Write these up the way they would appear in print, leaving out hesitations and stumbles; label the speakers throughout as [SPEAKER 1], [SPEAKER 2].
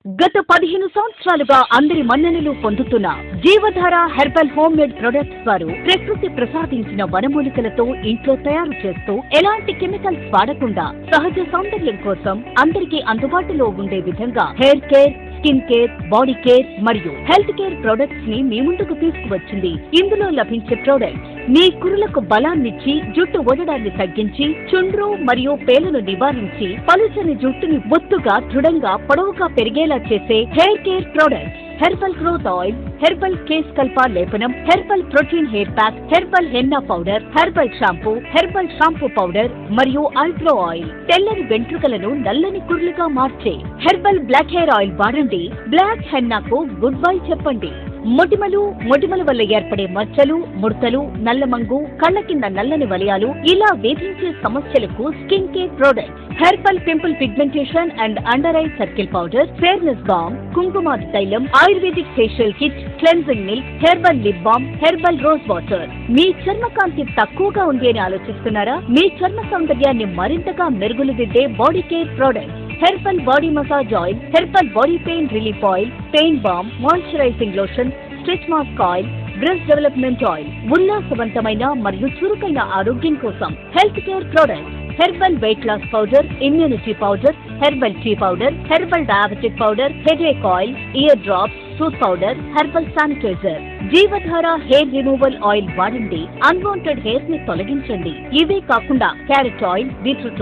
[SPEAKER 1] గత 15 సంవత్సరాలుగా అందరి మన్ననలు పొందుతున్న జీవధార హెర్బల్ హోమ్ మేడ్ ప్రొడక్ట్స్ వారు ప్రకృతి ప్రసాదించిన వనమూలికలతో ఇంట్లో తయారు చేస్తూ ఎలాంటి కెమికల్స్ వాడకుండా సహజ సౌందర్యం కోసం అందరికీ అందుబాటులో ఉండే విధంగా hair care, skin care, body care మరియు హెల్త్ కేర్ ప్రొడక్ట్స్ ని మీ ముందుకు తీసుకువచ్చింది. ఇందులో లభించే ప్రొడక్ట్స్ మీ కురులకు బలాన్నిచ్చి జుట్టు ఒడడాన్ని తగ్గించి చుండ్రు మరియు పేలను నివారించి పలుచని జుట్టుని బొత్తుగా దృఢంగా పొడవుగా పెరిగేలా చేసే hair care products. Herbal growth oil, herbal కేస్ కల్ప లేపనం, herbal protein hair pack, herbal henna powder, herbal shampoo, herbal shampoo powder మరియు ఐబ్రో ఆయిల్. తెల్లని వెంట్రుకలను నల్లని కుర్లుగా మార్చే హెర్బల్ బ్లాక్ హెయిర్ ఆయిల్ వాడండి. బ్లాక్ హెన్నాకు గుడ్ బై చెప్పండి. మొటిమల వల్ల ఏర్పడే మచ్చలు, ముడతలు, నల్లమంగు, కళ్ల కింద నల్లని వలయాలు ఇలా వేధించే సమస్యలకు skin care products. Herbal pimple pigmentation and under eye circle powder, fairness balm, కుంకుమాది తైలం, ayurvedic facial kit, cleansing milk, herbal lip balm, herbal rose water. మీ చర్మకాంతి తక్కువగా ఉంది అని ఆలోచిస్తున్నారా? మీ చర్మ సౌందర్యాన్ని మరింతగా మెరుగులుదిద్దే body care products. Herbal body massage oil, herbal body pain relief oil, pain balm, moisturising lotion, stretch mask oil, breast development oil. ఉల్లాసవంతమైన మరియు చురుకైన ఆరోగ్యం కోసం health care products. Herbal weight loss powder, immunity powder, herbal tea powder, herbal diabetic powder, headache oil, ear drops, tooth powder, herbal sanitiser. Jeevadhara hair removal oil వాడండి. Unwanted hair ని తొలగించండి. ఇవే కాకుండా carrot oil, beetroot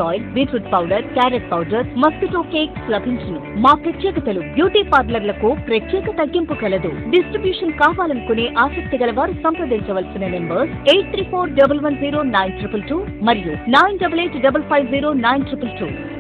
[SPEAKER 1] powder, carrot powder, mosquito cakes లభించును. మా ప్రత్యేకతలు: beauty పార్లర్లకు ప్రత్యేక తగ్గింపు కలదు. డిస్ట్రిబ్యూషన్ కావాలనుకునే ఆసక్తి గల వారు సంప్రదించవలసిన నెంబర్స్ 8341109222 మరియు 9885509222.